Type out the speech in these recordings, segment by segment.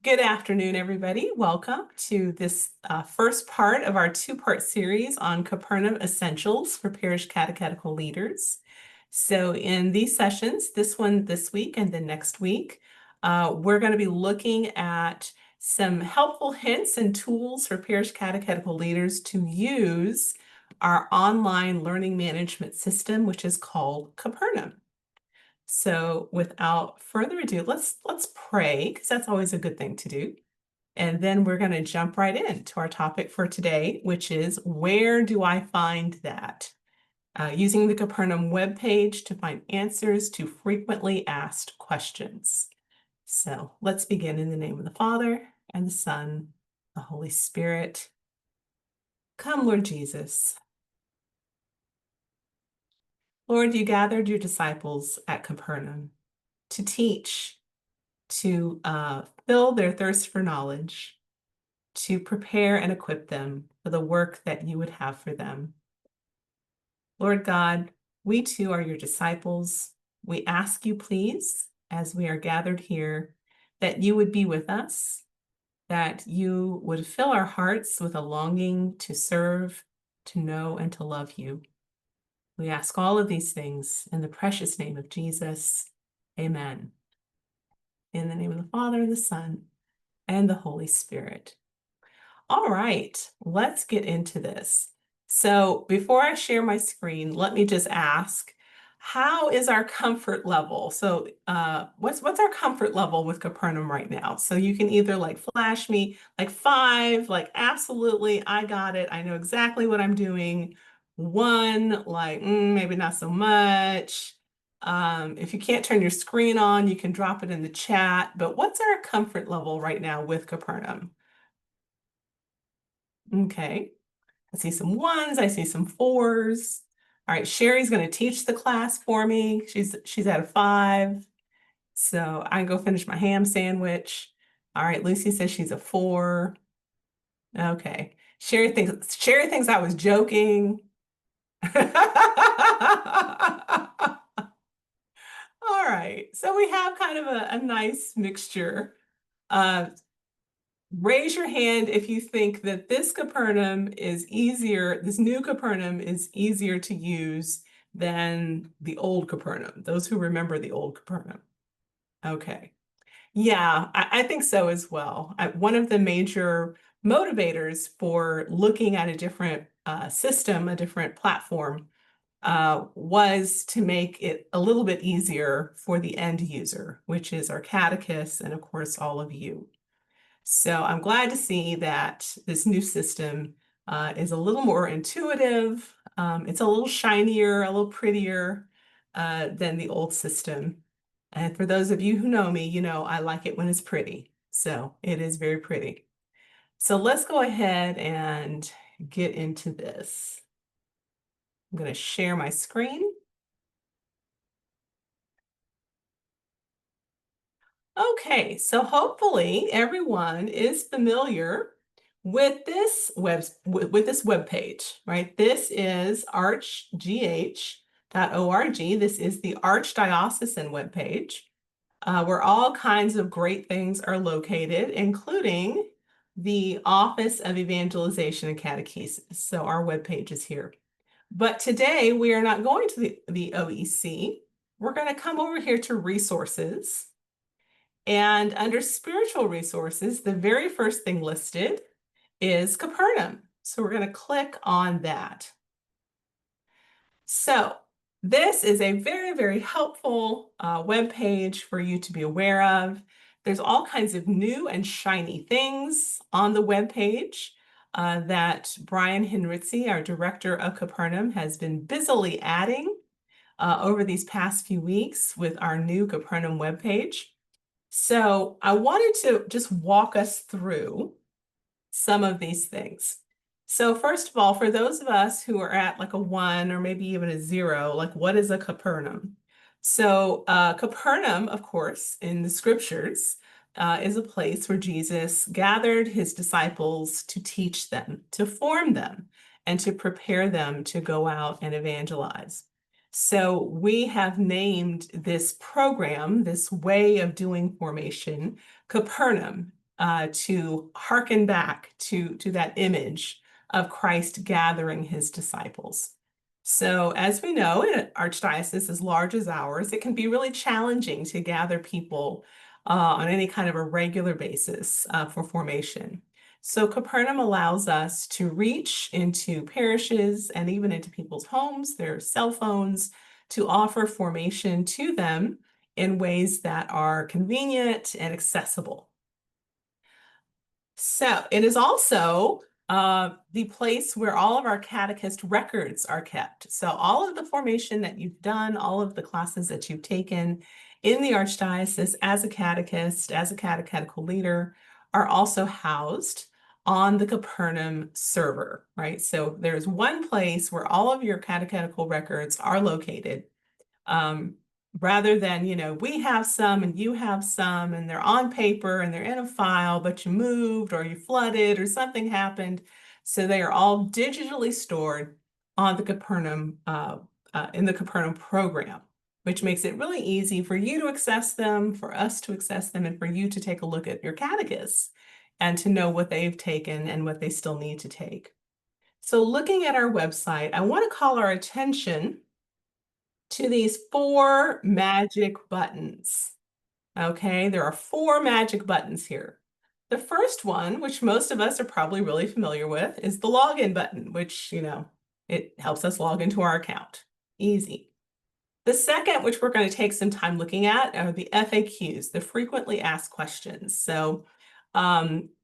Good afternoon, everybody. Welcome to this first part of our two-part series on Capernaum Essentials for Parish Catechetical Leaders. So in these sessions, this one this week and then next week, we're going to be looking at some helpful hints and tools for parish catechetical leaders to use our online learning management system, which is called Capernaum. So without further ado, let's pray, because that's always a good thing to do. And then we're going to jump right into our topic for today, which is, where do I find that? Using the Capernaum webpage to find answers to frequently asked questions. So let's begin in the name of the Father, and the Son, the Holy Spirit. Come, Lord Jesus. Lord, you gathered your disciples at Capernaum to teach, to fill their thirst for knowledge, to prepare and equip them for the work that you would have for them. Lord God, we too are your disciples. We ask you, please, as we are gathered here, that you would be with us, that you would fill our hearts with a longing to serve, to know, and to love you. We ask all of these things in the precious name of Jesus. Amen. In the name of the Father, and the Son, and the Holy Spirit. All right, let's get into this. So before I share my screen, let me just ask, how is our comfort level? So what's our comfort level with Capernaum right now? So you can either like flash me like 5, like absolutely, I got it. I know exactly what I'm doing. 1, like maybe not so much. If you can't turn your screen on, you can drop it in the chat. But what's our comfort level right now with Capernaum? Okay, I see some 1s, I see some 4s. All right, Sherry's going to teach the class for me. She's at a 5. So I can go finish my ham sandwich. All right, Lucy says she's a 4. Okay. Sherry thinks I was joking. All right, so we have kind of a nice mixture. Raise your hand if you think that this Capernaum is easier, this new Capernaum is easier to use than the old Capernaum, those who remember the old Capernaum. Okay. Yeah, I think so as well. One of the major motivators for looking at a different system, a different platform, was to make it a little bit easier for the end user, which is our catechists and, of course, all of you. So I'm glad to see that this new system is a little more intuitive. It's a little shinier, a little prettier than the old system. And for those of you who know me, you know I like it when it's pretty. So it is very pretty. So let's go ahead and get into this. I'm going to share my screen. Okay, so hopefully everyone is familiar with this web page, right? This is ARCHGH.org. This is the Archdiocesan webpage, where all kinds of great things are located, including the Office of Evangelization and Catechesis. So our webpage is here. But today we are not going to the OEC. We're going to come over here to resources. And under spiritual resources, the very first thing listed is Capernaum. So we're going to click on that. So this is a very, very helpful web page for you to be aware of. There's all kinds of new and shiny things on the web page that Brian Henritzi, our director of Capernaum, has been busily adding over these past few weeks with our new Capernaum web page. So I wanted to just walk us through some of these things. So first of all, for those of us who are at like a 1 or maybe even a 0, like what is a Capernaum? So Capernaum, of course, in the scriptures, is a place where Jesus gathered his disciples to teach them, to form them, and to prepare them to go out and evangelize. So we have named this program, this way of doing formation, Capernaum. to hearken back to that image of Christ gathering his disciples. So as we know, in an archdiocese as large as ours, it can be really challenging to gather people on any kind of a regular basis for formation. So Capernaum allows us to reach into parishes and even into people's homes, their cell phones, to offer formation to them in ways that are convenient and accessible. So it is also the place where all of our catechist records are kept. So all of the formation that you've done, all of the classes that you've taken in the Archdiocese as a catechist, as a catechetical leader, are also housed on the Capernaum server, right? So there's one place where all of your catechetical records are located. Rather than, we have some and you have some and they're on paper and they're in a file, but you moved or you flooded or something happened. So they are all digitally stored on the Capernaum, in the Capernaum program, which makes it really easy for you to access them, for us to access them, and for you to take a look at your catechists and to know what they've taken and what they still need to take. So looking at our website, I want to call our attention to these 4 magic buttons. Okay, there are 4 magic buttons here. The first one, which most of us are probably really familiar with, is the login button, which, it helps us log into our account. Easy. The second, which we're going to take some time looking at, are the FAQs, the frequently asked questions. So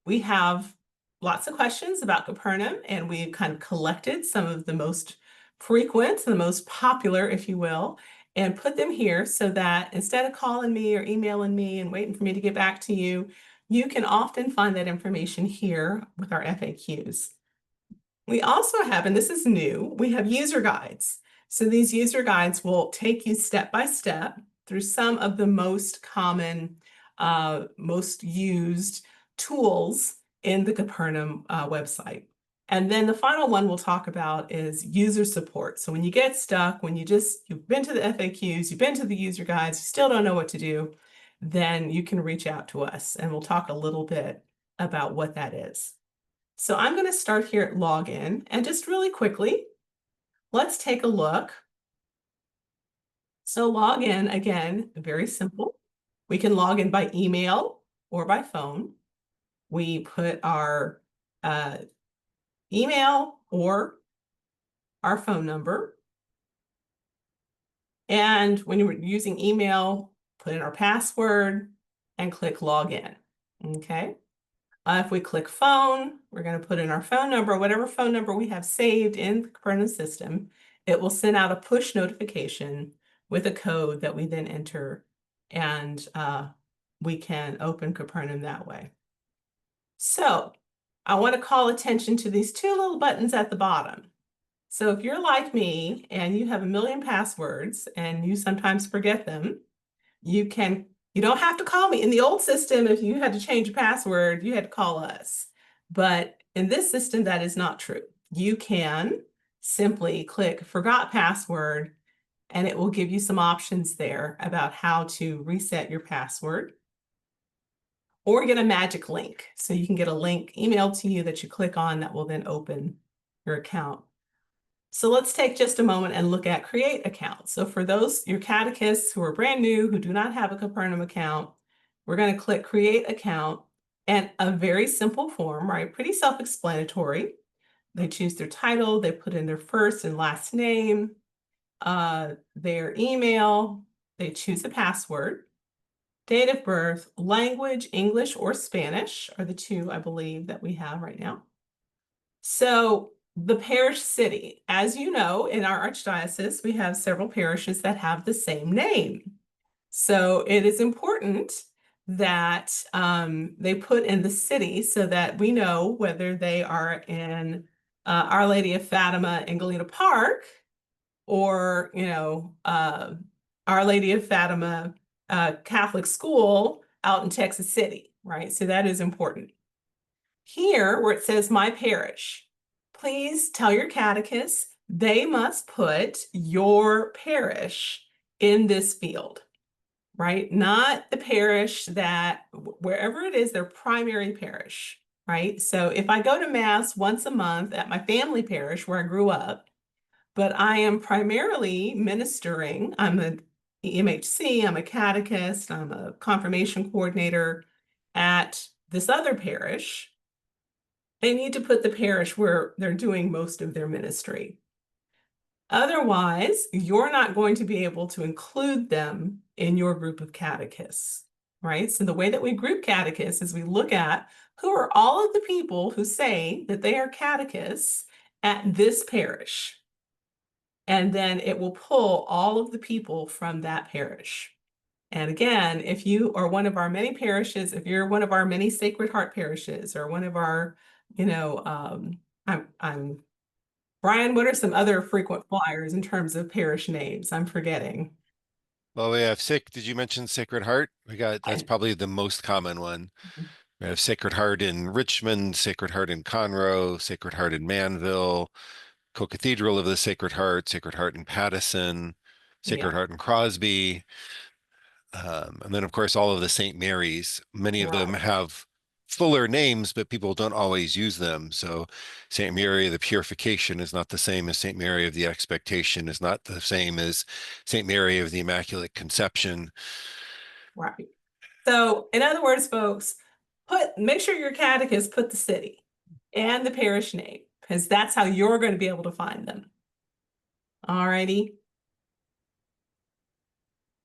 we have lots of questions about Capernaum, and we've kind of collected some of the most frequent, the most popular, if you will, and put them here so that instead of calling me or emailing me and waiting for me to get back to you, you can often find that information here with our FAQs. We also have, and this is new, we have user guides. So these user guides will take you step by step through some of the most common, most used tools in the Capernaum website. And then the final one we'll talk about is user support. So when you get stuck, when you've been to the FAQs, you've been to the user guides, you still don't know what to do, then you can reach out to us and we'll talk a little bit about what that is. So I'm going to start here at login, and just really quickly, let's take a look. So login, again, very simple. We can log in by email or by phone. We put our email or our phone number. And when you're using email, put in our password and click login. Okay. If we click phone, we're going to put in our phone number, whatever phone number we have saved in the Capernaum system. It will send out a push notification with a code that we then enter, and we can open Capernaum that way. So I want to call attention to these 2 little buttons at the bottom. So if you're like me and you have a million passwords and you sometimes forget them, you don't have to call me. In the old system, if you had to change a password, you had to call us. But in this system, that is not true. You can simply click Forgot Password, and it will give you some options there about how to reset your password, or get a magic link. So you can get a link emailed to you that you click on that will then open your account. So let's take just a moment and look at create account. So for your catechists who are brand new, who do not have a Capernaum account, we're going to click create account, and a very simple form, right? Pretty self-explanatory. They choose their title, they put in their first and last name, their email, they choose a password, date of birth, language, English or Spanish are the 2 I believe that we have right now. So the parish city, as you know, in our archdiocese, we have several parishes that have the same name. So it is important that they put in the city so that we know whether they are in Our Lady of Fatima in Galena Park, or, Our Lady of Fatima Catholic School out in Texas City, right? So that is important. Here, where it says My Parish, please tell your catechist they must put your parish in this field. right? Not the parish that, wherever it is, their primary parish, right? So if I go to Mass once a month at my family parish where I grew up, but I am primarily ministering, I'm an EMHC, I'm a catechist, I'm a confirmation coordinator at this other parish, they need to put the parish where they're doing most of their ministry. Otherwise, you're not going to be able to include them in your group of catechists, right? So the way that we group catechists is we look at who are all of the people who say that they are catechists at this parish. And then it will pull all of the people from that parish. And again, if you are one of our many parishes, if you're one of our many Sacred Heart parishes or one of our, you know, I'm Brian, what are some other frequent flyers in terms of parish names? I'm forgetting. Well, we have did you mention Sacred Heart? That's I, probably the most common one. We have Sacred Heart in Richmond, Sacred Heart in Conroe, Sacred Heart in Manville, Co-Cathedral of the Sacred Heart in Pattison, Sacred yeah, Heart in Crosby. And then, of course, all of the St. Mary's. Many of them right, have fuller names, but people don't always use them. So, St. Mary of the Purification is not the same as St. Mary of the Expectation, is not the same as St. Mary of the Immaculate Conception. right. So in other words, folks, make sure your catechist put the city and the parish name, because that's how you're going to be able to find them. All righty.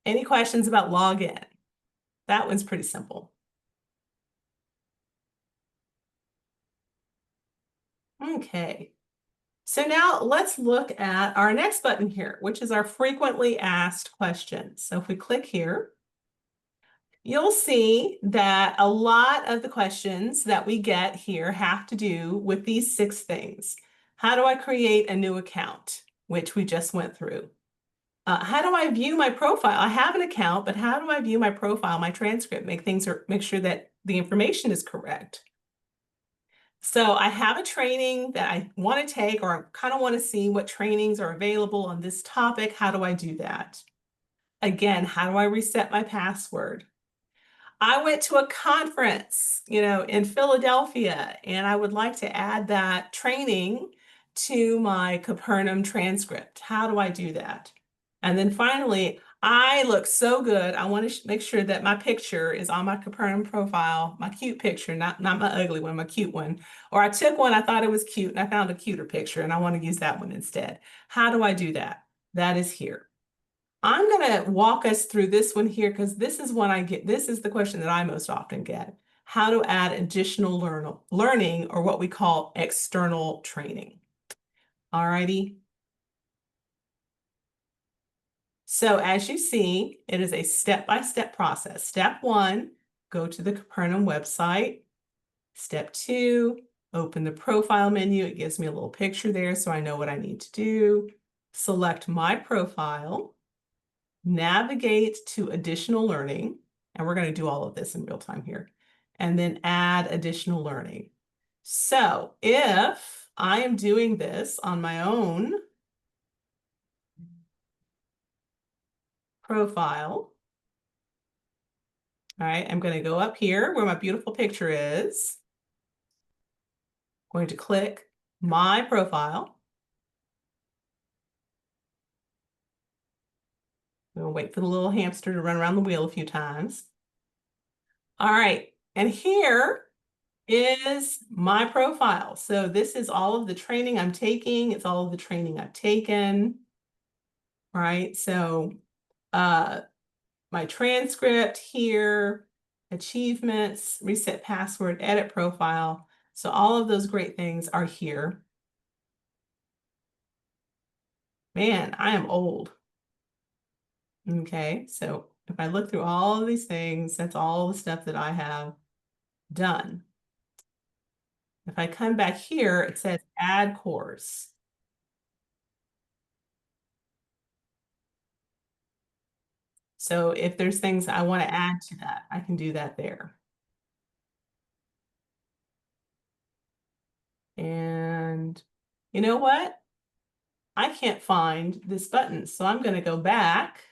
Any questions about login? That one's pretty simple. Okay. So now let's look at our next button here, which is our frequently asked questions. So if we click here, you'll see that a lot of the questions that we get here have to do with these 6 things. How do I create a new account, which we just went through? How do I view my profile? I have an account, but how do I view my profile, my transcript, make sure that the information is correct? So I have a training that I want to take, or I kind of want to see what trainings are available on this topic. How do I do that? Again, how do I reset my password? I went to a conference, in Philadelphia, and I would like to add that training to my Capernaum transcript. How do I do that? And then finally, I look so good. I want to make sure that my picture is on my Capernaum profile, my cute picture, not my ugly one, my cute one. Or I took one, I thought it was cute, and I found a cuter picture, and I want to use that one instead. How do I do that? That is here. I'm going to walk us through this one here because this is one I get. This is the question that I most often get. How to add additional learning, or what we call external training. All righty. So as you see, it is a step-by-step process. Step 1, go to the Capernaum website. Step 2, open the profile menu. It gives me a little picture there so I know what I need to do. Select my profile. Navigate to additional learning, and we're going to do all of this in real time here, and then add additional learning. So if I am doing this on my own profile, all right, I'm going to go up here where my beautiful picture is, going to click my profile. We'll wait for the little hamster to run around the wheel a few times. All right, and here is my profile. So this is all of the training I'm taking. It's all of the training I've taken, right? So my transcript here, achievements, reset password, edit profile. So all of those great things are here. Man, I am old. Okay, so if I look through all of these things, that's all the stuff that I have done. If I come back here, it says add course. So if there's things I want to add to that, I can do that there. And you know what? I can't find this button, so I'm going to go back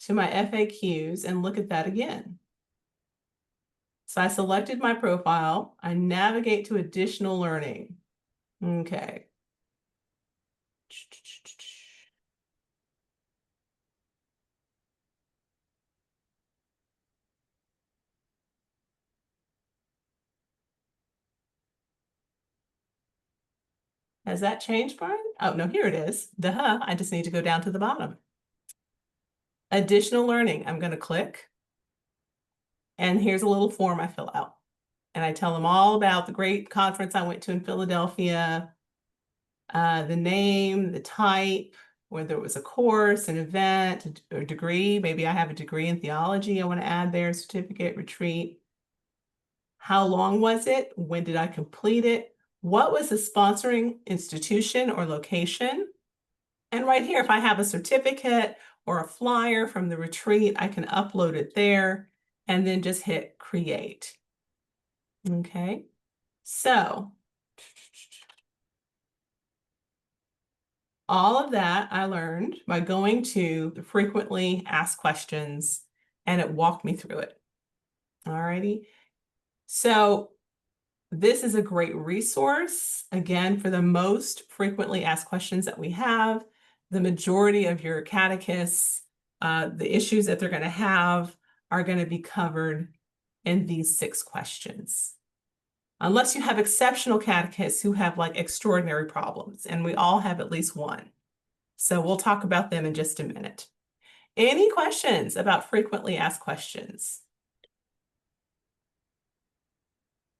to my FAQs and look at that again. So I selected my profile, I navigate to additional learning. Okay. Has that changed, Brian? Oh, no, here it is. Duh, I just need to go down to the bottom. Additional learning, I'm gonna click. And here's a little form I fill out. And I tell them all about the great conference I went to in Philadelphia, the name, the type, whether it was a course, an event, or degree. Maybe I have a degree in theology I want to add there, certificate, retreat. How long was it? When did I complete it? What was the sponsoring institution or location? And right here, if I have a certificate or a flyer from the retreat, I can upload it there and then just hit create. Okay, so all of that I learned by going to the frequently asked questions, and it walked me through it. All righty. So this is a great resource, again, for the most frequently asked questions that we have. The majority of your catechists, the issues that they're going to have are going to be covered in these 6 questions. Unless you have exceptional catechists who have like extraordinary problems, and we all have at least one. So we'll talk about them in just a minute. Any questions about frequently asked questions?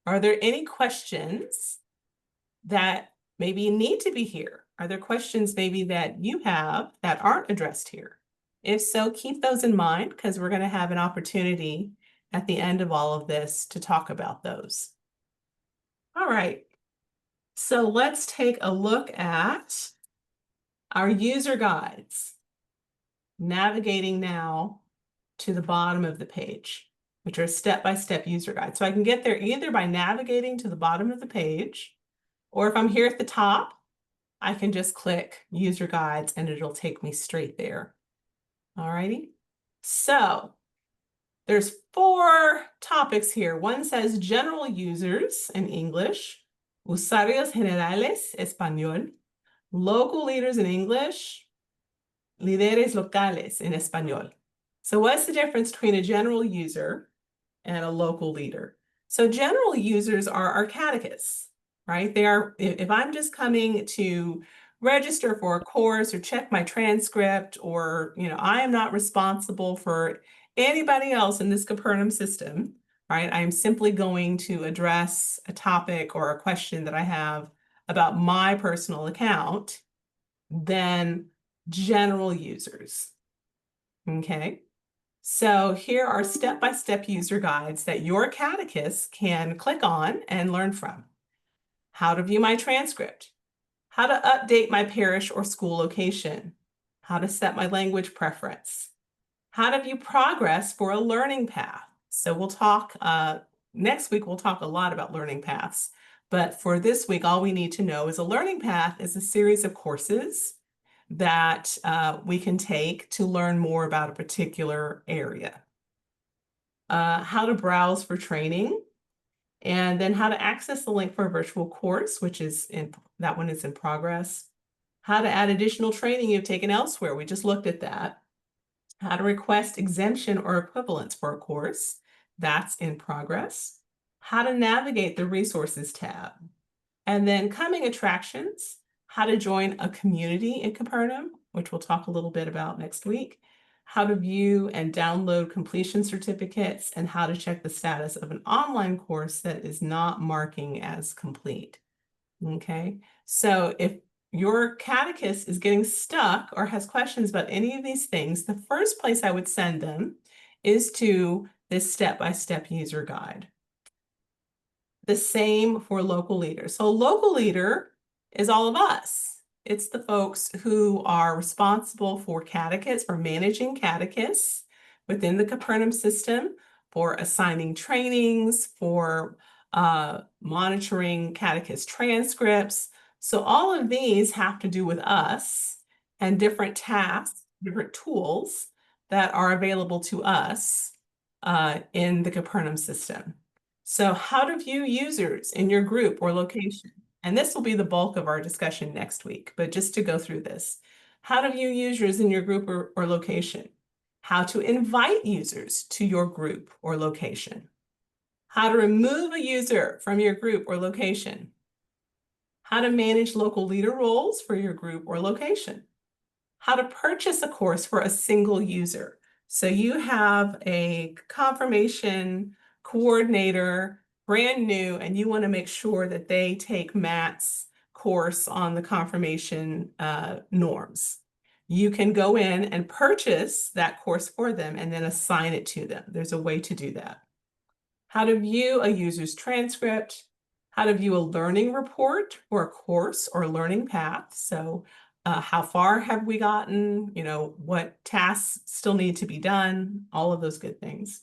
Are there any questions that maybe need to be here? Are there questions maybe that you have that aren't addressed here? If so, keep those in mind, because we're going to have an opportunity at the end of all of this to talk about those. All right, so let's take a look at our user guides. Navigating now to the bottom of the page, which are step-by-step user guides. So I can get there either by navigating to the bottom of the page, or if I'm here at the top, I can just click user guides and it'll take me straight there. All righty. So there's 4 topics here. One says general users in English, usuarios generales, español, local leaders in English, líderes locales in español. So what's the difference between a general user and a local leader? So general users are our catechists, right? They are, if I'm just coming to register for a course or check my transcript, or, I am not responsible for anybody else in this Capernaum system, right? I'm simply going to address a topic or a question that I have about my personal account, then general users. Okay, so here are step-by-step user guides that your catechist can click on and learn from. How to view my transcript, how to update my parish or school location, how to set my language preference, how to view progress for a learning path. So we'll talk, next week we'll talk a lot about learning paths, but for this week, all we need to know is a learning path is a series of courses that we can take to learn more about a particular area. How to browse for training, and then how to access the link for a virtual course, which is that one is in progress. How to add additional training you've taken elsewhere. We just looked at that. How to request exemption or equivalence for a course. That's in progress. How to navigate the resources tab. And then coming attractions, how to join a community in Capernaum, which we'll talk a little bit about next week, how to view and download completion certificates, and how to check the status of an online course that is not marking as complete. Okay, so if your catechist is getting stuck or has questions about any of these things, the first place I would send them is to this step-by-step user guide. The same for local leaders. So local leader is all of us. It's the folks who are responsible for catechists, for managing catechists within the Capernaum system, for assigning trainings, for monitoring catechist transcripts. So all of these have to do with us and different tasks, different tools that are available to us in the Capernaum system. So how to view users in your group or location. And this will be the bulk of our discussion next week, but just to go through this. How to view users in your group or location. How to invite users to your group or location. How to remove a user from your group or location. How to manage local leader roles for your group or location. How to purchase a course for a single user. So you have a confirmation coordinator, brand new, and you want to make sure that they take Matt's course on the confirmation norms. You can go in and purchase that course for them and then assign it to them. There's a way to do that. How to view a user's transcript, how to view a learning report for a course or learning path. So how far have we gotten? What tasks still need to be done? All of those good things.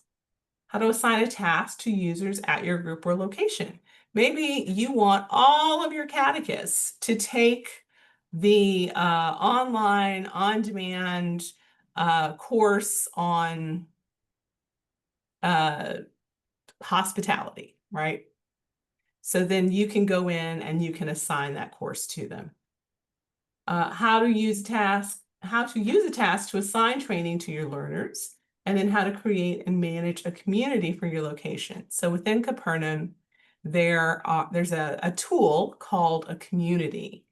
How to assign a task to users at your group or location. Maybe you want all of your catechists to take the online, on-demand course on hospitality, right? So then you can go in and you can assign that course to them. How to use a task to assign training to your learners, and then how to create and manage a community for your location. So within Capernaum, there's a tool called a community.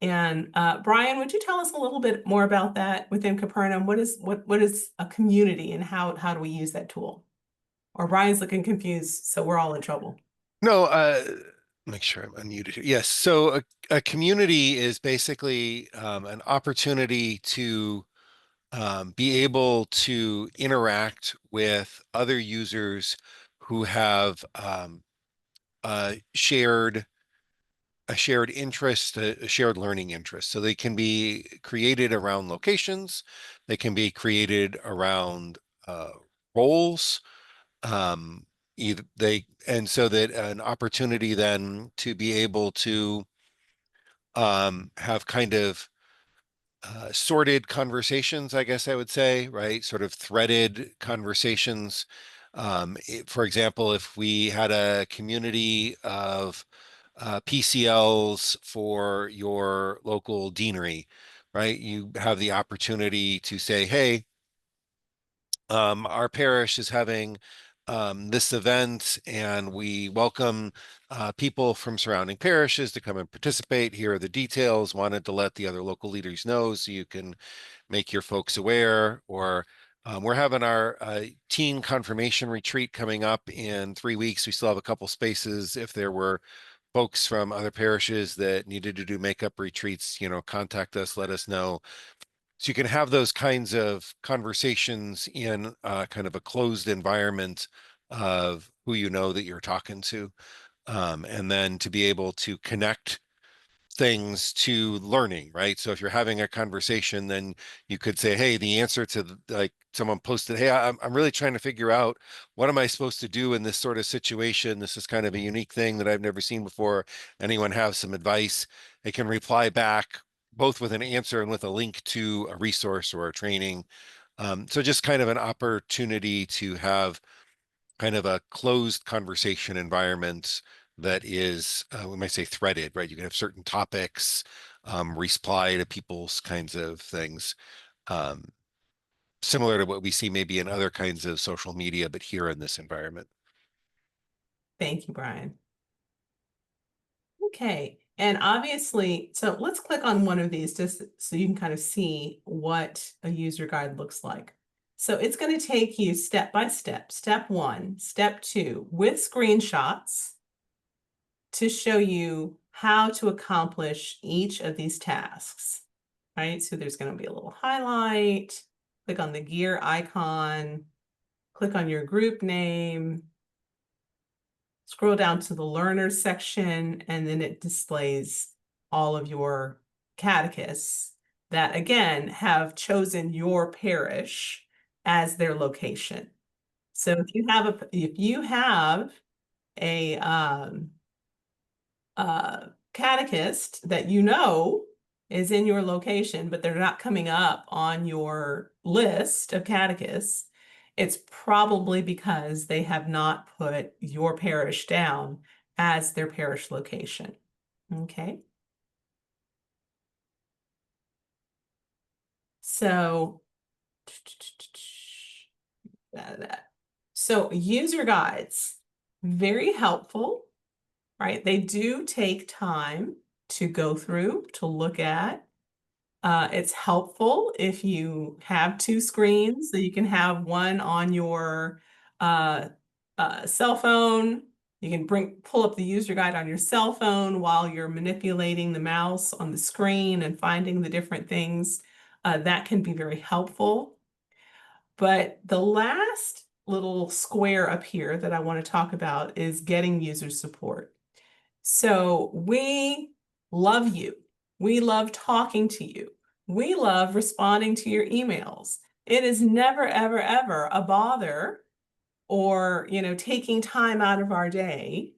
And Brian, would you tell us a little bit more about that within Capernaum? What is a community, and how do we use that tool? Or Brian's looking confused, so we're all in trouble. No, make sure I'm unmuted here. Yes. So a community is basically an opportunity to be able to interact with other users who have a shared interest, a shared learning interest. So they can be created around locations, they can be created around roles. Either they and so that an opportunity then to be able to have kind of sorted conversations, I guess I would say, right? Sort of threaded conversations. For example, if we had a community of PCLs for your local deanery, right? You have the opportunity to say, hey, our parish is having this event, and we welcome people from surrounding parishes to come and participate. Here are the details. Wanted to let the other local leaders know so you can make your folks aware. Or we're having our teen confirmation retreat coming up in 3 weeks. We still have a couple spaces. If there were folks from other parishes that needed to do makeup retreats, contact us, let us know. So you can have those kinds of conversations in kind of a closed environment of who you know that you're talking to. And then to be able to connect things to learning, right? So if you're having a conversation, then you could say, hey, the answer to like someone posted, hey, I'm really trying to figure out what am I supposed to do in this sort of situation? This is kind of a unique thing that I've never seen before. Anyone have some advice? They can reply back both with an answer and with a link to a resource or a training. So just kind of an opportunity to have kind of a closed conversation environment that is, we might say threaded, right? You can have certain topics, reply to people's kinds of things, um, similar to what we see maybe in other kinds of social media, but here in this environment. Thank you, Brian. Okay, and obviously, so let's click on one of these just so you can kind of see what a user guide looks like. So it's going to take you step by step, step 1, step 2, with screenshots to show you how to accomplish each of these tasks, right? So there's going to be a little highlight, click on the gear icon, click on your group name, scroll down to the learners section, and then it displays all of your catechists that, again, have chosen your parish as their location. So if you have a catechist that is in your location, but they're not coming up on your list of catechists, it's probably because they have not put your parish down as their parish location. Okay. So, that. So user guides, very helpful, right? They do take time to go through, to look at. It's helpful if you have two screens, so you can have one on your uh, cell phone. You can pull up the user guide on your cell phone while you're manipulating the mouse on the screen and finding the different things. That can be very helpful. But the last little square up here that I want to talk about is getting user support. So we love you. We love talking to you. We love responding to your emails. It is never, ever, ever a bother or, taking time out of our day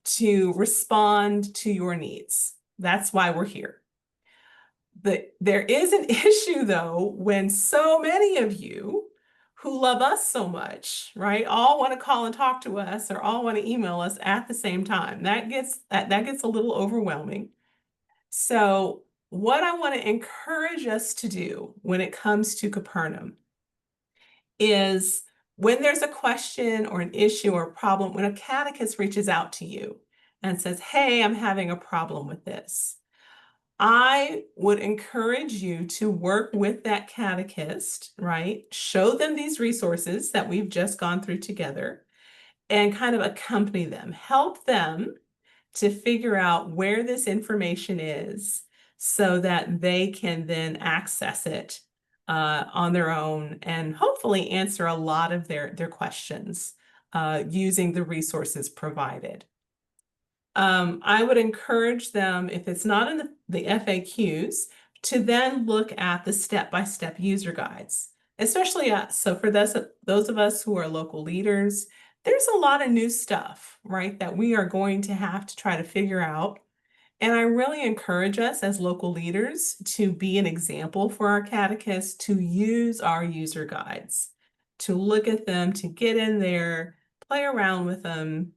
to respond to your needs. That's why we're here. There is an issue, though, when so many of you who love us so much, right, all want to call and talk to us or all want to email us at the same time. That gets a little overwhelming. So what I want to encourage us to do when it comes to Capernaum is when there's a question or an issue or a problem, when a catechist reaches out to you and says, hey, I'm having a problem with this, I would encourage you to work with that catechist, right? Show them these resources that we've just gone through together and kind of accompany them. Help them to figure out where this information is so that they can then access it on their own and hopefully answer a lot of their questions using the resources provided. I would encourage them, if it's not in the FAQs, to then look at the step-by-step user guides, especially so for those of us who are local leaders, there's a lot of new stuff, right, that we are going to have to try to figure out. And I really encourage us as local leaders to be an example for our catechists, to use our user guides, to look at them, to get in there, play around with them,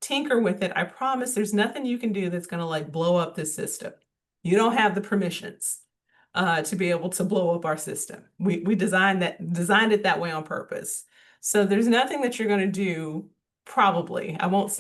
tinker with it. I promise there's nothing you can do that's going to like blow up this system. You don't have the permissions to be able to blow up our system. We designed it that way on purpose. So there's nothing that you're going to do, probably. I won't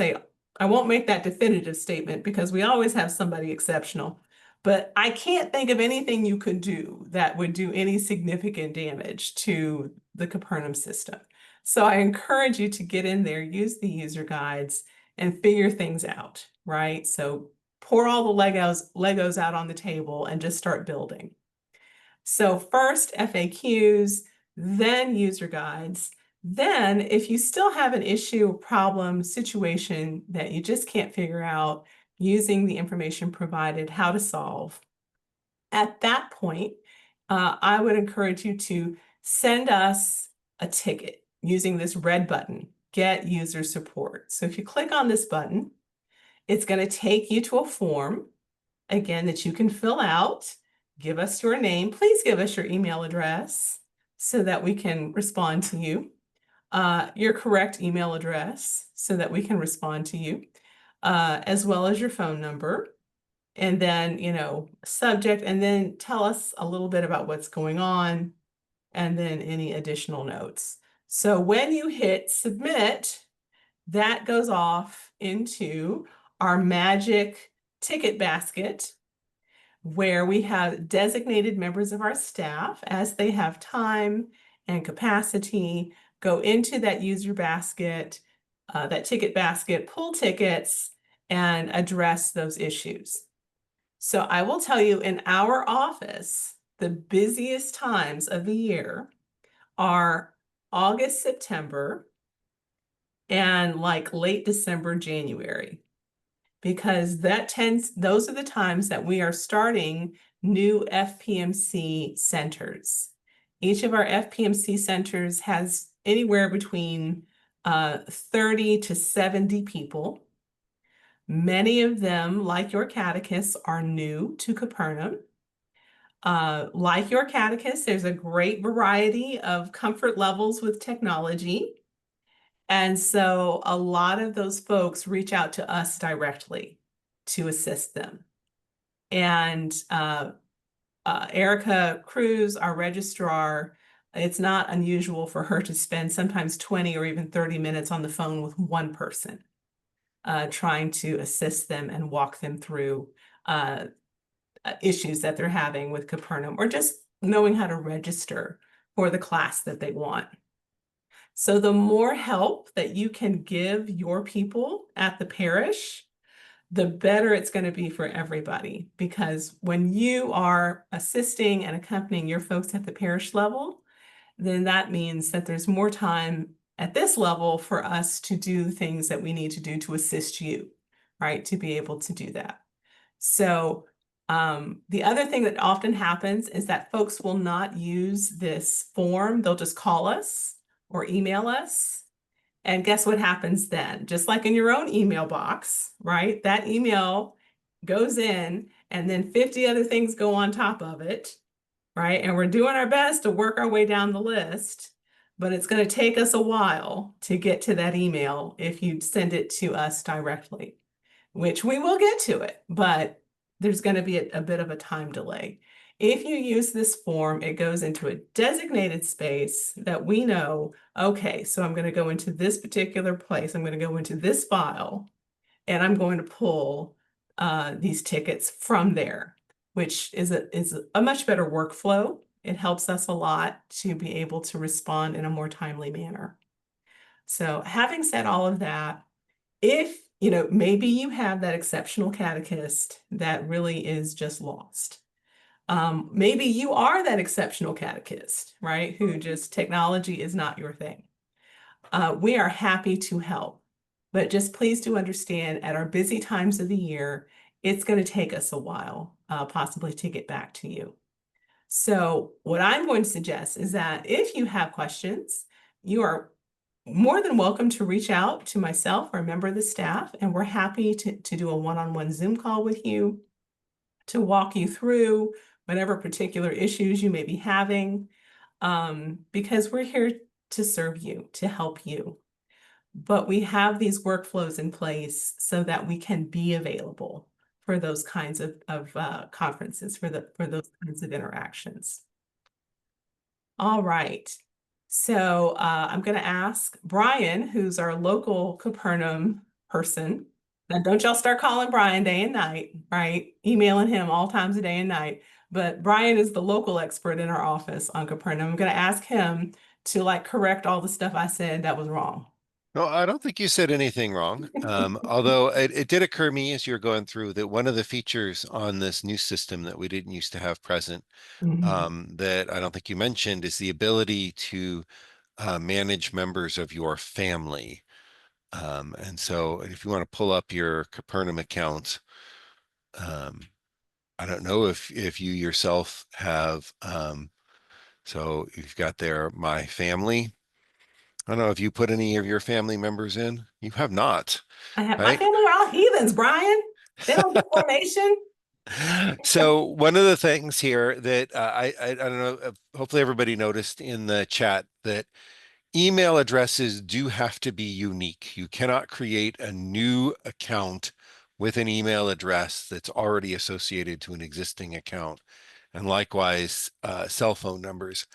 make that definitive statement because we always have somebody exceptional, but I can't think of anything you could do that would do any significant damage to the Capernaum system. So I encourage you to get in there, use the user guides, and figure things out, right? So pour all the Legos out on the table and just start building. So first FAQs, then user guides. Then if you still have an issue, problem, situation that you just can't figure out using the information provided, how to solve, at that point, I would encourage you to send us a ticket using this red button, Get User Support. So if you click on this button, it's going to take you to a form, again, that you can fill out. Give us your name. Please give us your email address so that we can respond to you. Your correct email address so that we can respond to you, as well as your phone number. And then, subject, and then tell us a little bit about what's going on, and then any additional notes. So when you hit submit, that goes off into our magic ticket basket where we have designated members of our staff as they have time and capacity, go into that user basket, that ticket basket, pull tickets, and address those issues. So I will tell you, in our office, the busiest times of the year are August, September, and like late December, January, because those are the times that we are starting new FPMC centers. Each of our FPMC centers has anywhere between 30 to 70 people. Many of them, like your catechists, are new to Capernaum. Like your catechist, there's a great variety of comfort levels with technology. And so a lot of those folks reach out to us directly to assist them. And Erica Cruz, our registrar, it's not unusual for her to spend sometimes 20 or even 30 minutes on the phone with one person, trying to assist them and walk them through issues that they're having with Capernaum, or just knowing how to register for the class that they want. So the more help that you can give your people at the parish, the better it's going to be for everybody. Because when you are assisting and accompanying your folks at the parish level, then that means that there's more time at this level for us to do the things that we need to do to assist you, right? To be able to do that. So the other thing that often happens is that folks will not use this form. They'll just call us or email us. And guess what happens then? Just like in your own email box, right? That email goes in and then 50 other things go on top of it, right? And we're doing our best to work our way down the list, but it's going to take us a while to get to that email if you send it to us directly, which we will get to it, but there's going to be a bit of a time delay. If you use this form, it goes into a designated space that we know, okay, so I'm going to go into this particular place. I'm going to go into this file, and I'm going to pull these tickets from there, which is a much better workflow. It helps us a lot to be able to respond in a more timely manner. So having said all of that, if maybe you have that exceptional catechist that really is just lost. Maybe you are that exceptional catechist, right? Who just technology is not your thing. We are happy to help, but just please do understand at our busy times of the year, it's going to take us a while, possibly to get back to you. So what I'm going to suggest is that if you have questions, you are more than welcome to reach out to myself or a member of the staff, and we're happy to do a one-on-one Zoom call with you to walk you through whatever particular issues you may be having, because we're here to serve you, to help you. But we have these workflows in place so that we can be available for those kinds of conferences, for those kinds of interactions. All right. So I'm going to ask Brian, who's our local Capernaum person. Now, don't y'all start calling Brian day and night, right? Emailing him all times of day and night. But Brian is the local expert in our office on Capernaum. I'm going to ask him to correct all the stuff I said that was wrong. No, I don't think you said anything wrong. Although it did occur to me as you're going through that one of the features on this new system that we didn't used to have present, Mhm. that I don't think you mentioned, is the ability to manage members of your family. And so if you want to pull up your Capernaum account, um, I don't know if you yourself have, so you've got there my family. I don't know if you put any of your family members in. You have not, My right? family are all heathens, Brian. They don't get formation. So one of the things here that I don't know, hopefully everybody noticed in the chat that email addresses do have to be unique. You cannot create a new account with an email address that's already associated to an existing account. And likewise, cell phone numbers.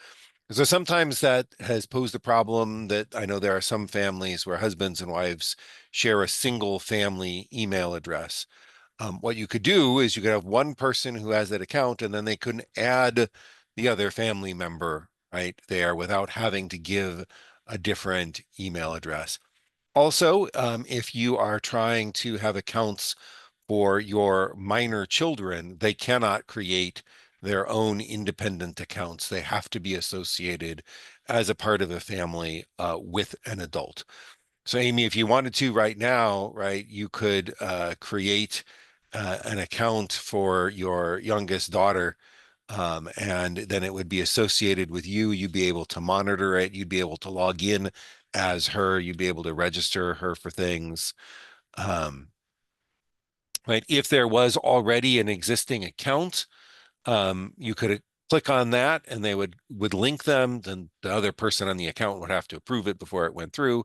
So sometimes that has posed a problem that I know there are some families where husbands and wives share a single family email address. What you could do is you could have one person who has that account and then they couldn't add the other family member right there without having to give a different email address. Also, if you are trying to have accounts for your minor children, they cannot create their own independent accounts. They have to be associated as a part of a family with an adult. So Amy, if you wanted to right now, right, you could create an account for your youngest daughter, and then it would be associated with you. You'd be able to monitor it. You'd be able to log in as her. You'd be able to register her for things. Um, right. If there was already an existing account, You could click on that and they would link them, then the other person on the account would have to approve it before it went through,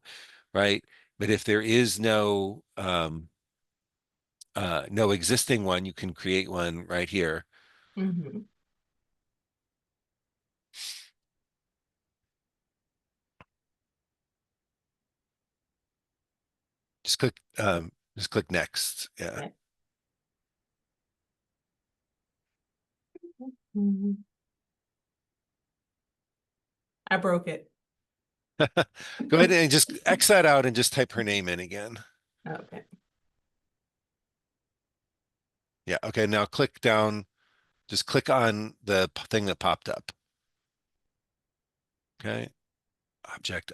right? But if there is no existing one, you can create one right here. Mhm. Just click next. Yeah. Okay. Mhm. I broke it. Go ahead and just X that out and just type her name in again. Okay. Yeah. Okay. Now click down, just click on the thing that popped up. Okay. Object.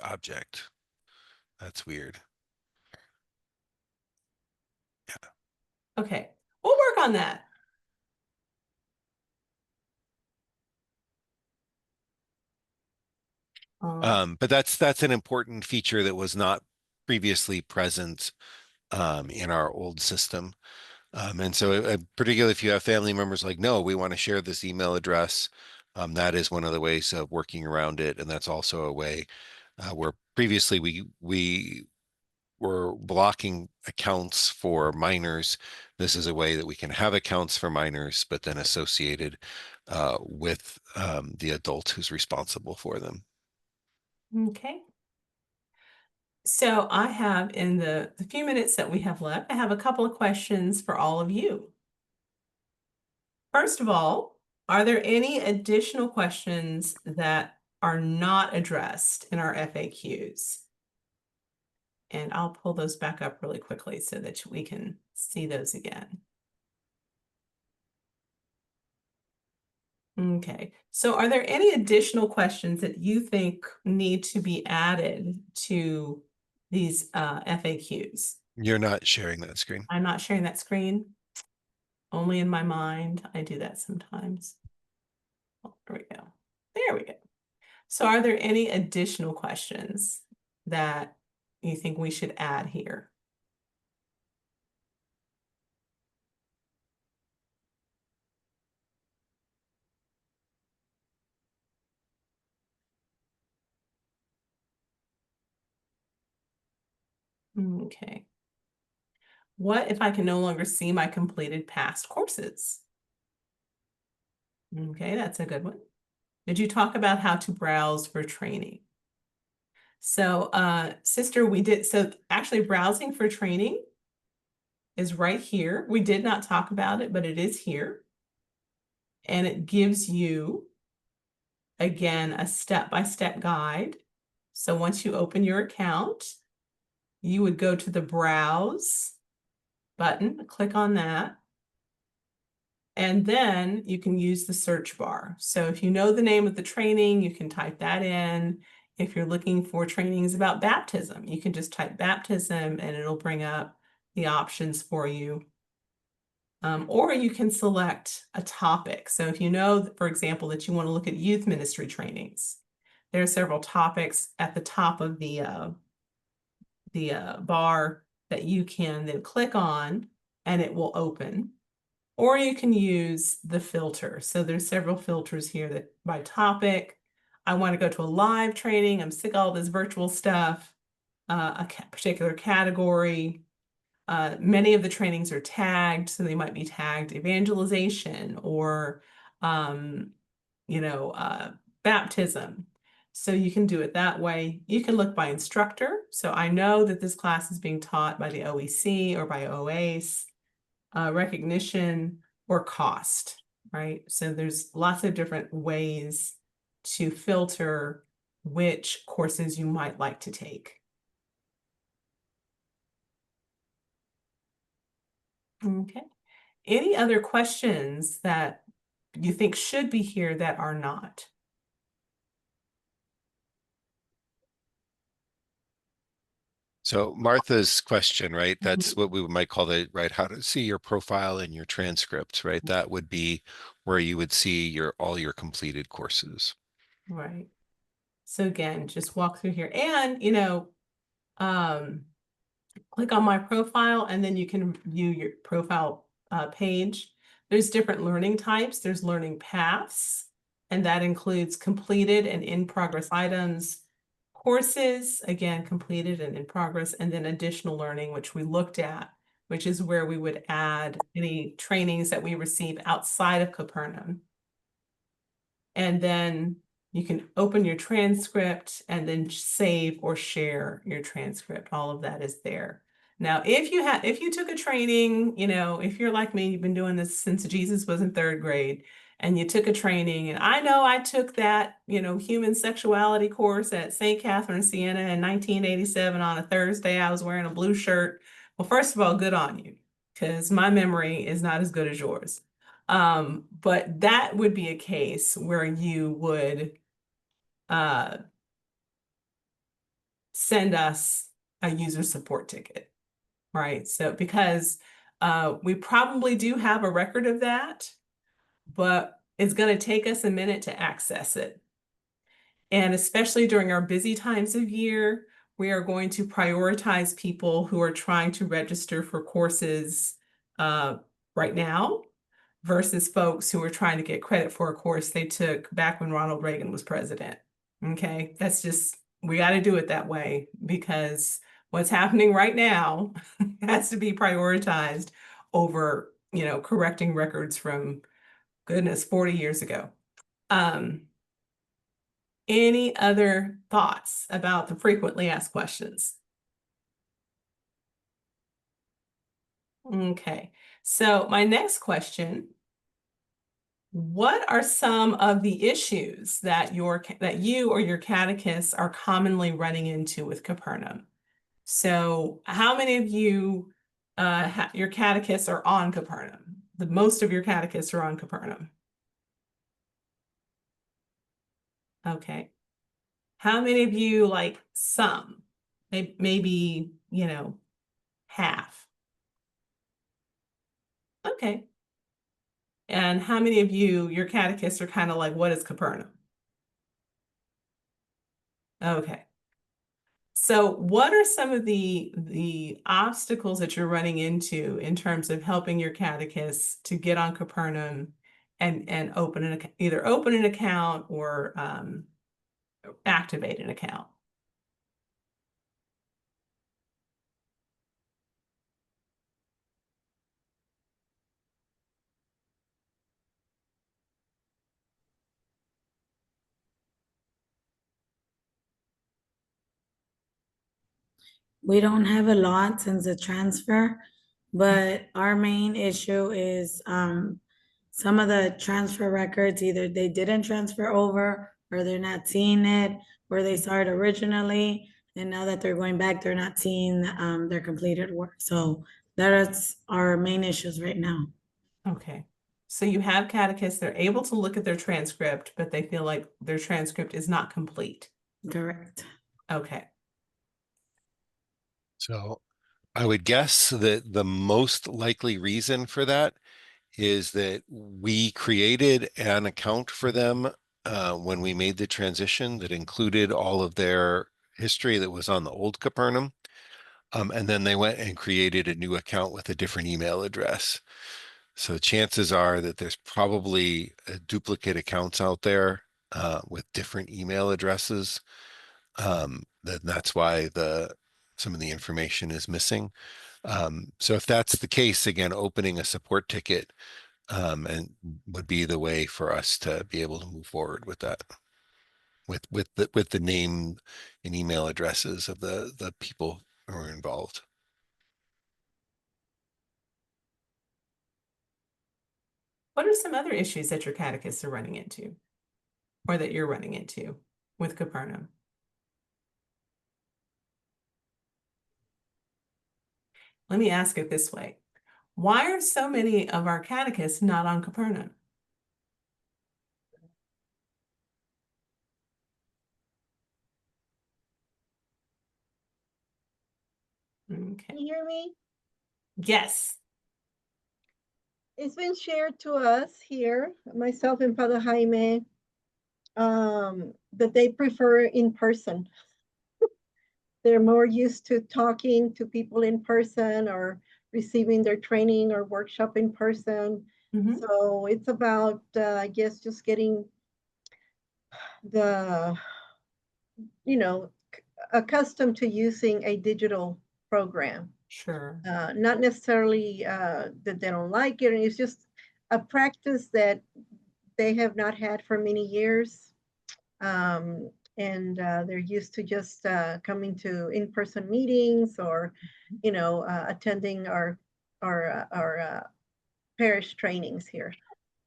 That's weird. Yeah. Okay. We'll work on that. But that's an important feature that was not previously present in our old system. And so particularly if you have family members like, no, we want to share this email address, that is one of the ways of working around it. And that's also a way where previously we were blocking accounts for minors. This is a way that we can have accounts for minors, but then associated with the adult who's responsible for them. Okay. So I have in the few minutes that we have left, I have a couple of questions for all of you. First of all, are there any additional questions that are not addressed in our FAQs? And I'll pull those back up really quickly so that we can see those again. Okay, so are there any additional questions that you think need to be added to these FAQs? You're not sharing that screen. I'm not sharing that screen, only in my mind. I do that sometimes. Oh, there we go. There we go. So are there any additional questions that you think we should add here? Okay. What if I can no longer see my completed past courses? Okay, that's a good one. Did you talk about how to browse for training? So, sister, we did. So actually browsing for training is right here. We did not talk about it, but it is here. And it gives you, again, a step-by-step guide. So once you open your account, you would go to the Browse button, click on that, and then you can use the search bar. So if you know the name of the training, you can type that in. If you're looking for trainings about baptism, you can just type baptism and it'll bring up the options for you. Or you can select a topic. So if you know, for example, that you want to look at youth ministry trainings, there are several topics at the top of the bar that you can then click on and it will open. Or you can use the filter. So there's several filters here that by topic. I want to go to a live training. I'm sick of all this virtual stuff. A particular category. Many of the trainings are tagged, so they might be tagged evangelization or, baptism. So you can do it that way. You can look by instructor. So I know that this class is being taught by the OEC or by OACE, recognition or cost, right? So there's lots of different ways to filter which courses you might like to take. Okay. Any other questions that you think should be here that are not? So Martha's question, right? That's Mhm. what we might call the, right, how to see your profile and your transcript, right? That would be where you would see all your completed courses. Right. So again, just walk through here and, um, click on my profile and then you can view your profile page. There's different learning types. There's learning paths, and that includes completed and in-progress items, courses, again, completed and in progress, and then additional learning, which we looked at, which is where we would add any trainings that we receive outside of Capernaum. And then you can open your transcript and then save or share your transcript. All of that is there. Now, if you took a training, if you're like me, you've been doing this since Jesus was in 3rd grade, and you took a training, and I know I took that, human sexuality course at St. Catherine, Siena in 1987 on a Thursday. I was wearing a blue shirt. Well, first of all, good on you, because my memory is not as good as yours. But that would be a case where you would send us a user support ticket, right? So because we probably do have a record of that, but it's going to take us a minute to access it. And especially during our busy times of year, we are going to prioritize people who are trying to register for courses right now versus folks who are trying to get credit for a course they took back when Ronald Reagan was president. Okay, that's just, we got to do it that way, because what's happening right now has to be prioritized over, correcting records from, goodness, 40 years ago. Any other thoughts about the frequently asked questions? Okay, so my next question: what are some of the issues that you or your catechists are commonly running into with Capernaum? So how many of you, your catechists are on Capernaum? Most of your catechists are on Capernaum. Okay. How many of you, like some? Maybe, half. Okay. And how many of you, your catechists are kind of like, what is Capernaum? Okay. So what are some of the obstacles that you're running into in terms of helping your catechists to get on Capernaum and either open an account or activate an account? We don't have a lot since the transfer, but our main issue is some of the transfer records, either they didn't transfer over or they're not seeing it, or they saw it originally, and now that they're going back, they're not seeing their completed work. So that's our main issues right now. Okay. So you have catechists, they're able to look at their transcript, but they feel like their transcript is not complete. Correct. Okay. So I would guess that the most likely reason for that is that we created an account for them when we made the transition that included all of their history that was on the old Capernaum. And then they went and created a new account with a different email address. So chances are that there's probably duplicate accounts out there with different email addresses. That's why some of the information is missing. So if that's the case, again, opening a support ticket and would be the way for us to be able to move forward with that, with the name and email addresses of the people who are involved. What are some other issues that your catechists are running into, or that you're running into with Capernaum? Let me ask it this way. Why are so many of our catechists not on Capernaum? Okay. Can you hear me? Yes. It's been shared to us here, myself and Father Jaime, that they prefer in person. They're more used to talking to people in person or receiving their training or workshop in person. Mhm. So it's about, I guess, just getting the, accustomed to using a digital program. Sure. Not necessarily that they don't like it. It's just a practice that they have not had for many years. And they're used to just coming to in-person meetings or, attending our parish trainings here.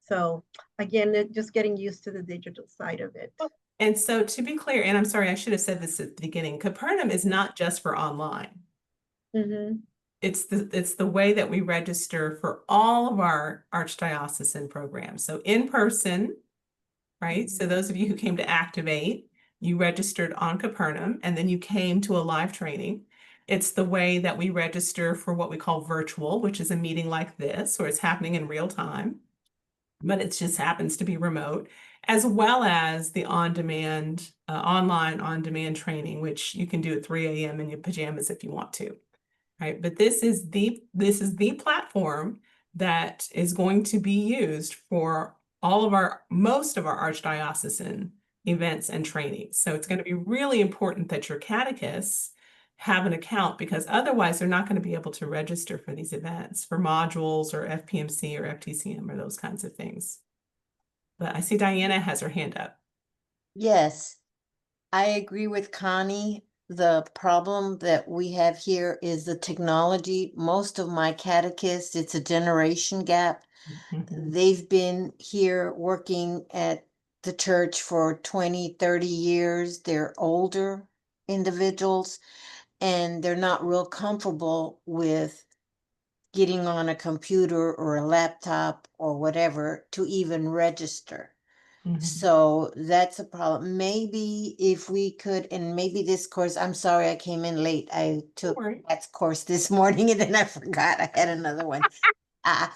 So again, just getting used to the digital side of it. And so to be clear, and I'm sorry, I should have said this at the beginning, Capernaum is not just for online. Mm-hmm. It's the way that we register for all of our archdiocesan programs. So in person, right? So those of you who came to Activate, you registered on Capernaum, and then you came to a live training. It's the way that we register for what we call virtual, which is a meeting like this, where it's happening in real time, but it just happens to be remote, as well as the on-demand, online on-demand training, which you can do at 3 a.m. in your pajamas if you want to, right? But this is the platform that is going to be used for most of our archdiocesan events and trainings. So it's going to be really important that your catechists have an account, because otherwise they're not going to be able to register for these events, for modules or FPMC or FTCM or those kinds of things. But I see Diana has her hand up. Yes, I agree with Connie. The problem that we have here is the technology. Most of my catechists, it's a generation gap. Mhm. They've been here working at the church for 20, 30 years. They're older individuals and they're not real comfortable with getting on a computer or a laptop or whatever to even register. Mhm. So that's a problem. Maybe if we could, and maybe this course, I'm sorry I came in late. I took worry. that course this morning and then I forgot I had another one. Uh,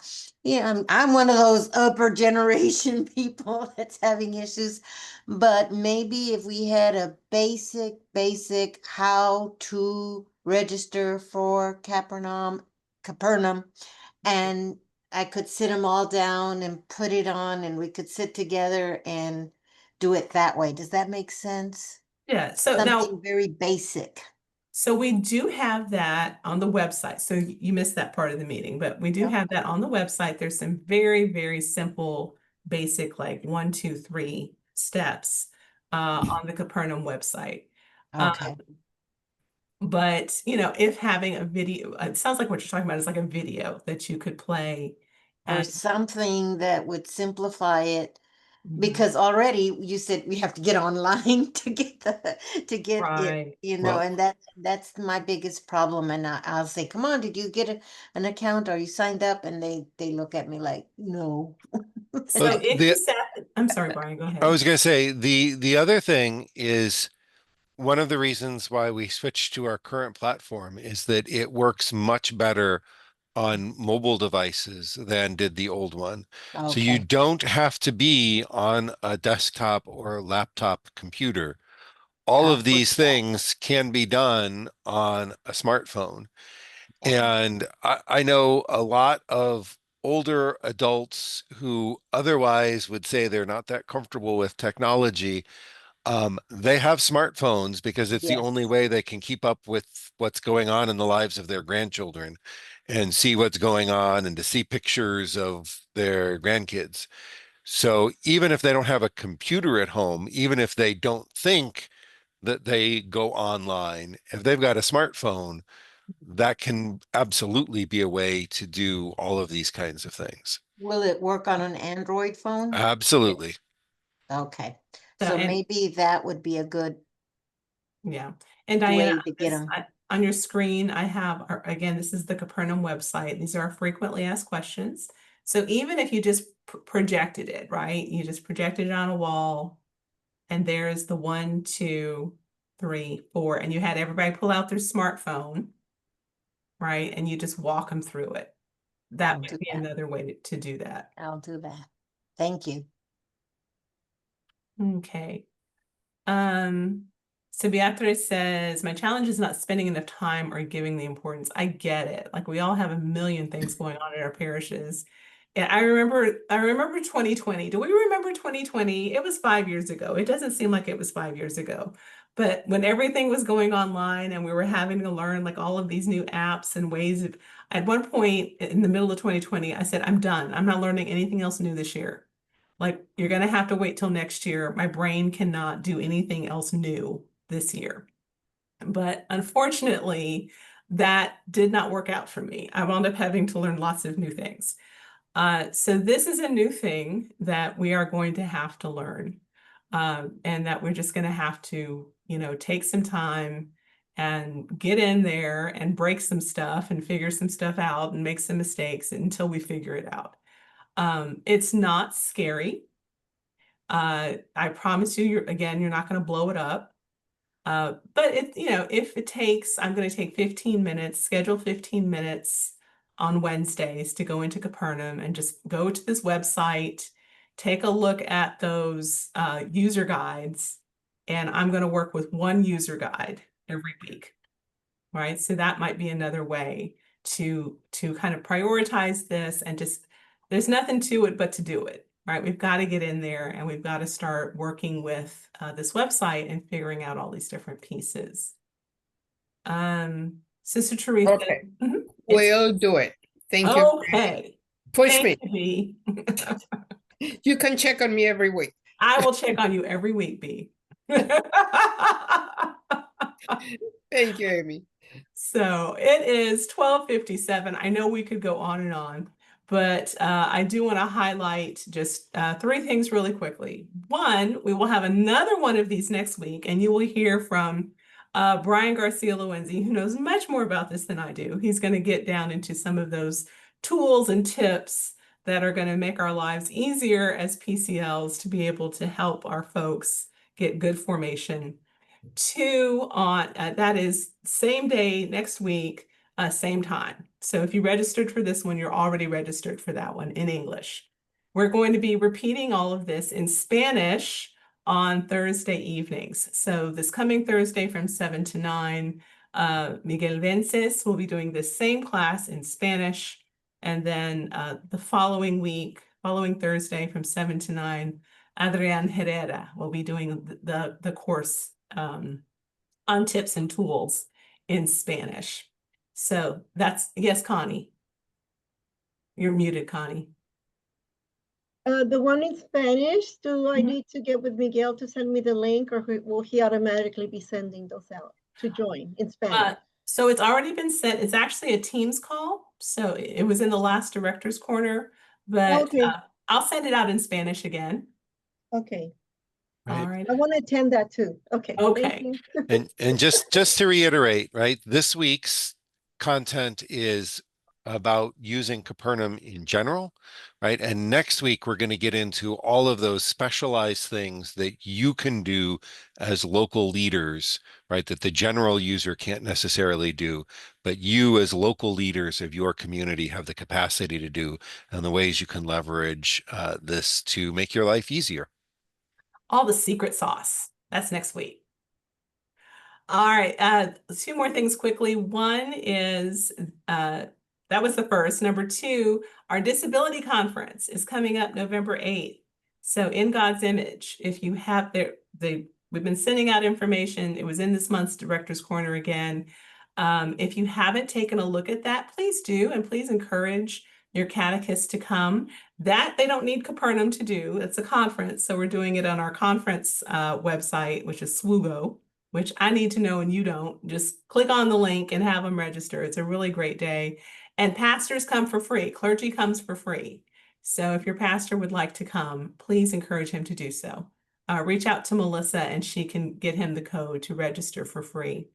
yeah, I'm one of those upper generation people that's having issues. But maybe if we had a basic how to register for Capernaum, and I could sit them all down and put it on and we could sit together and do it that way. Does that make sense? Yeah, so now, Something very basic. so we do have that on the website. So you missed that part of the meeting, but we do Yeah. have that on the website. There's some very, very simple, basic, like 1, 2, 3 steps on the Capernaum website. Okay. But if having a video, it sounds like what you're talking about is like a video that you could play. Or And something that would simplify it. Mhm. Because already you said we have to get online to get it, Right. Well, and that's my biggest problem. And I'll say, come on, did you get an account? Are you signed up? And they look at me like, no. So well, if you I'm sorry, Brian, go I ahead. was going to say the other thing is one of the reasons why we switched to our current platform is that it works much better on mobile devices than did the old one. So you Okay. don't have to be on a desktop or laptop computer. All I'll of put these that. things can be done on a smartphone. Yeah. And I know a lot of older adults who otherwise would say they're not that comfortable with technology. They have smartphones because it's the only Yes. way they can keep up with what's going on in the lives of their grandchildren and see what's going on and to see pictures of their grandkids. So even if they don't have a computer at home, even if they don't think that they go online, if they've got a smartphone, that can absolutely be a way to do all of these kinds of things. Will it work on an Android phone? Absolutely. Okay. So, So and maybe that would be a good yeah. And Diana, way to get them. on your screen, I have, again, this is the Capernaum website. These are our frequently asked questions. So even if you just projected it, right? You just projected it on a wall, and there's the 1, 2, 3, 4, and you had everybody pull out their smartphone, right? And you just walk them through it. That I'll might do be that. another way to do that. I'll do that. Thank you. Okay. So Beatrice says, my challenge is not spending enough time or giving the importance. I get it. Like we all have a million things going on in our parishes. Yeah, I remember 2020. Do we remember 2020? It was 5 years ago. It doesn't seem like it was 5 years ago. But when everything was going online and we were having to learn like all of these new apps and ways of, at one point in the middle of 2020, I said, I'm done. I'm not learning anything else new this year. Like, you're going to have to wait till next year. My brain cannot do anything else new this year. But unfortunately, that did not work out for me. I wound up having to learn lots of new things. So this is a new thing that we are going to have to learn, and that we're just going to have to, take some time and get in there and break some stuff and figure some stuff out and make some mistakes until we figure it out. It's not scary. I promise you, you're not going to blow it up. But if it takes, I'm going to take 15 minutes, schedule 15 minutes on Wednesdays to go into Capernaum and just go to this website, take a look at those user guides, and I'm going to work with one user guide every week, right? So that might be another way to kind of prioritize this, and just, there's nothing to it but to do it, right? We've got to get in there and we've got to start working with this website and figuring out all these different pieces. Sister Teresa. Okay. Mhm. We'll do it. Thank you. Okay. Push me. Thank you, B. You can check on me every week. I will check on you every week, B. Thank you, Amy. So it is 12:57. I know we could go on and on, but I do want to highlight just 3 things really quickly. One, we will have another one of these next week, and you will hear from Brian Garcia-Lowenzi, who knows much more about this than I do. He's going to get down into some of those tools and tips that are going to make our lives easier as PCLs to be able to help our folks get good formation. 2, on that is same day next week, same time. So if you registered for this one, you're already registered for that one in English. We're going to be repeating all of this in Spanish on Thursday evenings. So this coming Thursday from 7 to 9, Miguel Vences will be doing this same class in Spanish. And then the following Thursday from 7 to 9, Adrian Herrera will be doing the course on tips and tools in Spanish. So that's, yes, Connie. You're muted, Connie. The one in Spanish, do I Mhm. need to get with Miguel to send me the link, or will he automatically be sending those out to join in Spanish? So it's already been sent. It's actually a Teams call. So it was in the last Director's Corner, but Okay. I'll send it out in Spanish again. Okay. Right. All right. I want to attend that too. Okay. Thank Okay. you. And just to reiterate, right, this week's content is about using Capernaum in general, right? And next week we're going to get into all of those specialized things that you can do as local leaders, right? That the general user can't necessarily do, but you as local leaders of your community have the capacity to do, and the ways you can leverage this to make your life easier. All the secret sauce. That's next week. All right, 2 more things quickly. One is, that was the first. Number 2, our disability conference is coming up November 8th. So in God's image, if you have we've been sending out information. It was in this month's Director's Corner again. If you haven't taken a look at that, please do, and please encourage your catechists to come. That they don't need Capernaum to do. It's a conference, so we're doing it on our conference website, which is SWUGO, which I need to know and you don't. Just click on the link and have them register. It's a really great day. And pastors come for free. Clergy comes for free. So if your pastor would like to come, please encourage him to do so. Reach out to Melissa and she can get him the code to register for free.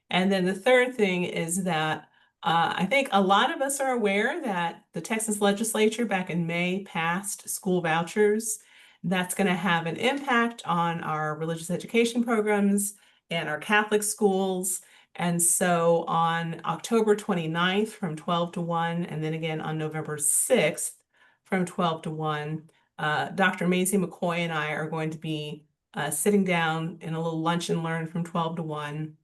And then the third thing is that I think a lot of us are aware that the Texas legislature back in May passed school vouchers. That's going to have an impact on our religious education programs and our Catholic schools. And so on October 29th from 12 to 1, and then again on November 6th from 12 to 1, Dr. Maisie McCoy and I are going to be sitting down in a little lunch and learn from 12 to 1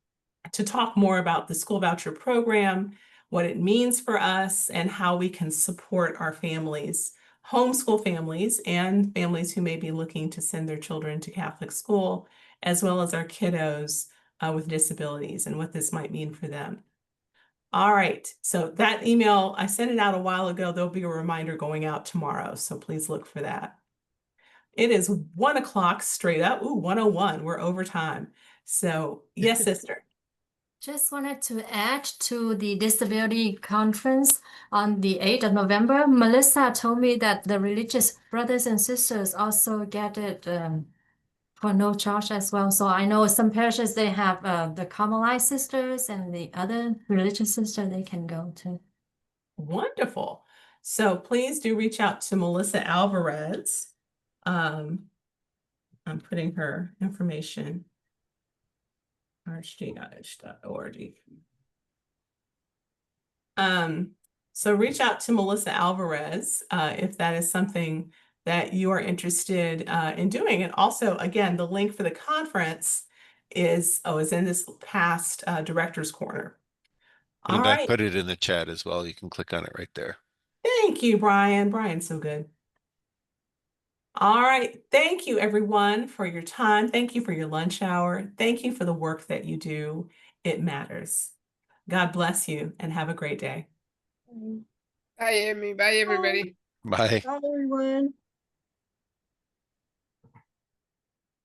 to talk more about the school voucher program, what it means for us, and how we can support our families homeschool families and families who may be looking to send their children to Catholic school, as well as our kiddos with disabilities and what this might mean for them. All right, so that email, I sent it out a while ago. There'll be a reminder going out tomorrow, so please look for that. It is 1 o'clock straight up. Ooh, 1:01, we're over time. So yes, sister. Just wanted to add to the disability conference on the 8th of November. Melissa told me that the religious brothers and sisters also get it for no charge as well. So I know some parishes, they have the Carmelite sisters and the other religious sister they can go to. Wonderful. So please do reach out to Melissa Alvarez. I'm putting her information, ARCHGH.org. So reach out to Melissa Alvarez if that is something that you are interested in doing. And also, again, the link for the conference is in this past Director's Corner. And All I right. put it in the chat as well. You can click on it right there. Thank you, Brian. Brian's so good. All right. Thank you, everyone, for your time. Thank you for your lunch hour. Thank you for the work that you do. It matters. God bless you and have a great day. Bye, Amy. Bye, everybody. Bye. Bye, everyone.